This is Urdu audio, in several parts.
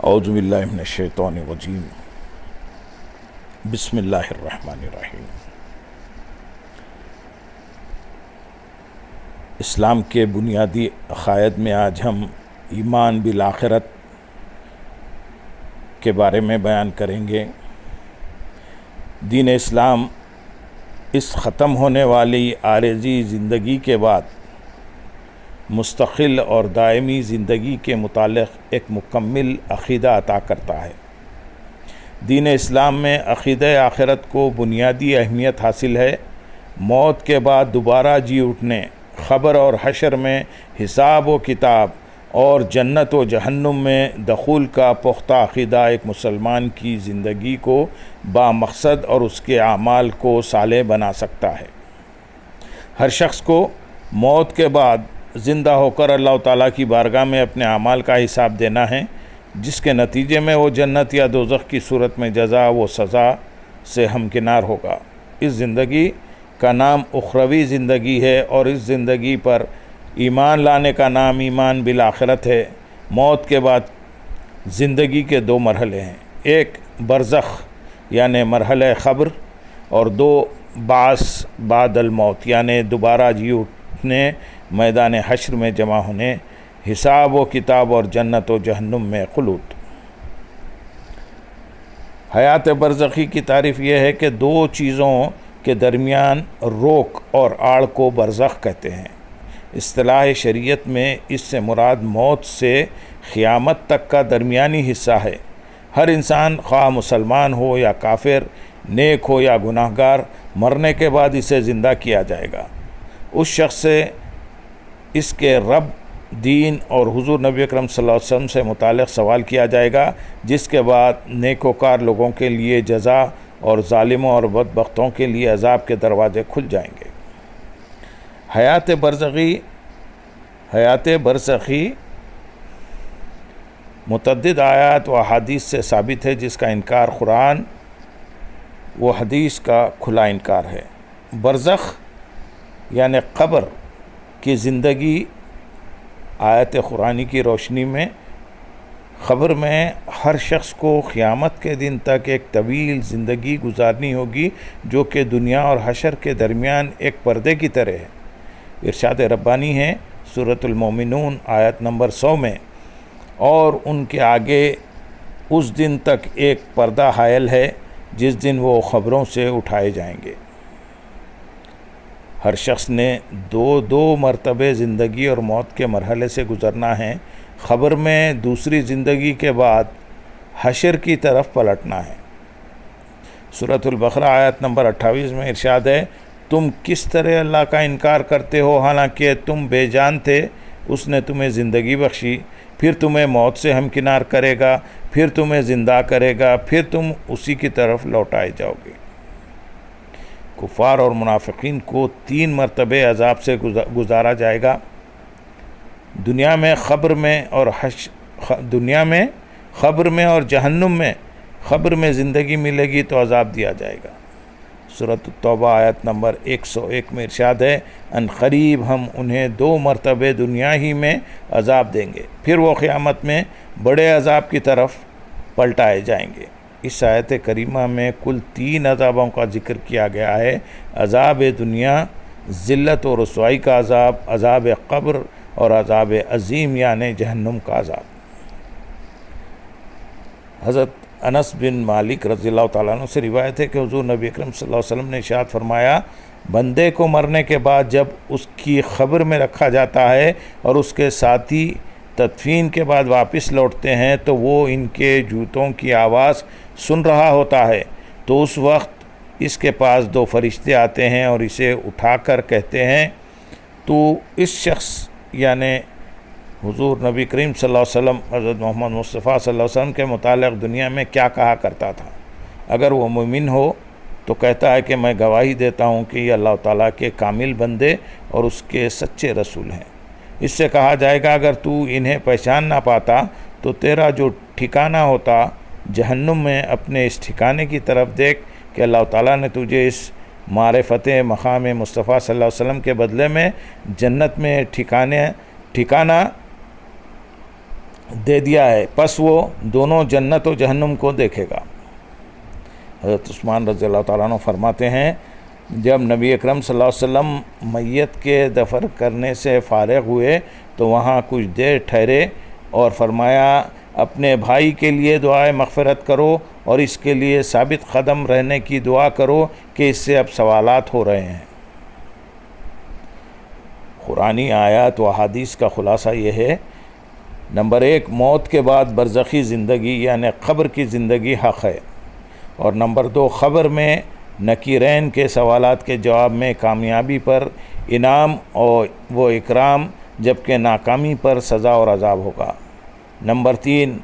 اعوذ باللہ من الشیطان الرجیم بسم اللہ الرحمن الرحیم۔ اسلام کے بنیادی عقائد میں آج ہم ایمان بالآخرت کے بارے میں بیان کریں گے۔ دین اسلام اس ختم ہونے والی عارضی زندگی کے بعد مستقل اور دائمی زندگی کے متعلق ایک مکمل عقیدہ عطا کرتا ہے۔ دین اسلام میں عقیدہ آخرت کو بنیادی اہمیت حاصل ہے۔ موت کے بعد دوبارہ جی اٹھنے، خبر اور حشر میں حساب و کتاب اور جنت و جہنم میں دخول کا پختہ عقیدہ ایک مسلمان کی زندگی کو بامقصد اور اس کے اعمال کو صالح بنا سکتا ہے۔ ہر شخص کو موت کے بعد زندہ ہو کر اللہ تعالیٰ کی بارگاہ میں اپنے اعمال کا حساب دینا ہے، جس کے نتیجے میں وہ جنت یا دوزخ کی صورت میں جزا و سزا سے ہمکنار ہوگا۔ اس زندگی کا نام اخروی زندگی ہے اور اس زندگی پر ایمان لانے کا نام ایمان بالآخرت ہے۔ موت کے بعد زندگی کے دو مرحلے ہیں، ایک برزخ یعنی مرحلہ قبر اور دو بعث بعد الموت یعنی دوبارہ جی اٹھنے، میدان حشر میں جمع ہونے، حساب و کتاب اور جنت و جہنم میں خلود۔ حیات برزخی کی تعریف یہ ہے کہ دو چیزوں کے درمیان روک اور آڑ کو برزخ کہتے ہیں۔ اصطلاح شریعت میں اس سے مراد موت سے قیامت تک کا درمیانی حصہ ہے۔ ہر انسان خواہ مسلمان ہو یا کافر، نیک ہو یا گناہ گار، مرنے کے بعد اسے زندہ کیا جائے گا۔ اس شخص سے اس کے رب، دین اور حضور نبی اکرم صلی اللہ علیہ وسلم سے متعلق سوال کیا جائے گا، جس کے بعد نیکوکار لوگوں کے لیے جزا اور ظالموں اور بدبختوں کے لیے عذاب کے دروازے کھل جائیں گے۔ حیات برزخی متعدد آیات و احادیث سے ثابت ہے، جس کا انکار قرآن و حدیث کا کھلا انکار ہے۔ برزخ یعنی قبر کی زندگی آیت قرآنی کی روشنی میں خبر میں ہر شخص کو قیامت کے دن تک ایک طویل زندگی گزارنی ہوگی، جو کہ دنیا اور حشر کے درمیان ایک پردے کی طرح ہے۔ ارشاد ربانی ہے سورۃ المومنون آیت نمبر 100 میں، اور ان کے آگے اس دن تک ایک پردہ حائل ہے جس دن وہ خبروں سے اٹھائے جائیں گے۔ ہر شخص نے دو مرتبہ زندگی اور موت کے مرحلے سے گزرنا ہے۔ خبر میں دوسری زندگی کے بعد حشر کی طرف پلٹنا ہے۔ سورۃ البقرہ آیت نمبر 28 میں ارشاد ہے، تم کس طرح اللہ کا انکار کرتے ہو حالانکہ تم بے جان تھے، اس نے تمہیں زندگی بخشی، پھر تمہیں موت سے ہمکنار کرے گا، پھر تمہیں زندہ کرے گا، پھر تم اسی کی طرف لوٹائے جاؤ گے۔ کفار اور منافقین کو 3 مرتبہ عذاب سے گزارا جائے گا، دنیا میں خبر میں اور جہنم میں۔ خبر میں زندگی ملے گی تو عذاب دیا جائے گا۔ سورۃ التوبہ آیت نمبر 101 میں ارشاد ہے، ان قریب ہم انہیں 2 مرتبہ دنیا ہی میں عذاب دیں گے، پھر وہ قیامت میں بڑے عذاب کی طرف پلٹائے جائیں گے۔ اس آیت کریمہ میں کل 3 عذابوں کا ذکر کیا گیا ہے: عذاب دنیا، ذلت و رسوائی کا عذاب، عذاب قبر اور عذاب عظیم یعنی جہنم کا عذاب۔ حضرت انس بن مالک رضی اللہ تعالیٰ عنہ سے روایت ہے کہ حضور نبی اکرم صلی اللہ علیہ وسلم نے ارشاد فرمایا، بندے کو مرنے کے بعد جب اس کی قبر میں رکھا جاتا ہے اور اس کے ساتھی تدفین کے بعد واپس لوٹتے ہیں تو وہ ان کے جوتوں کی آواز سن رہا ہوتا ہے، تو اس وقت اس کے پاس 2 فرشتے آتے ہیں اور اسے اٹھا کر کہتے ہیں، تو اس شخص یعنی حضور نبی کریم صلی اللہ علیہ وسلم حضرت محمد مصطفیٰ صلی اللہ علیہ وسلم کے متعلق دنیا میں کیا کہا کرتا تھا؟ اگر وہ مومن ہو تو کہتا ہے کہ میں گواہی دیتا ہوں کہ یہ اللہ تعالیٰ کے کامل بندے اور اس کے سچے رسول ہیں۔ اس سے کہا جائے گا، اگر تو انہیں پہچان نہ پاتا تو تیرا جو ٹھکانہ ہوتا جہنم میں، اپنے اس ٹھکانے کی طرف دیکھ کہ اللہ تعالیٰ نے تجھے اس معرفت مقام مصطفیٰ صلی اللہ علیہ وسلم کے بدلے میں جنت میں ٹھکانہ دے دیا ہے، پس وہ دونوں جنت و جہنم کو دیکھے گا۔ حضرت عثمان رضی اللہ تعالیٰ عنہ فرماتے ہیں جب نبی اکرم صلی اللہ علیہ وسلم میت کے دفن کرنے سے فارغ ہوئے تو وہاں کچھ دیر ٹھہرے اور فرمایا اپنے بھائی کے لیے دعائے مغفرت کرو اور اس کے لیے ثابت قدم رہنے کی دعا کرو کہ اس سے اب سوالات ہو رہے ہیں۔ قرآنی آیات و احادیث کا خلاصہ یہ ہے، نمبر 1، موت کے بعد برزخی زندگی یعنی قبر کی زندگی حق ہے، اور نمبر 2، قبر میں نکیرین کے سوالات کے جواب میں کامیابی پر انعام اور وہ اکرام، جبکہ ناکامی پر سزا اور عذاب ہوگا۔ نمبر 3،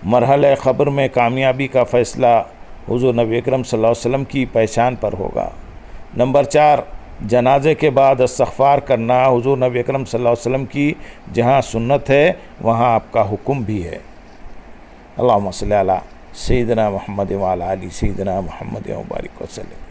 مرحلہ قبر میں کامیابی کا فیصلہ حضور نبی اکرم صلی اللہ علیہ وسلم کی پہچان پر ہوگا۔ نمبر 4، جنازے کے بعد استغفار کرنا حضور نبی اکرم صلی اللہ علیہ وسلم کی جہاں سنت ہے وہاں آپ کا حکم بھی ہے۔ اللہم صلی علی سیدنا محمد وعلی آل سیدنا محمد وبارک وسلم۔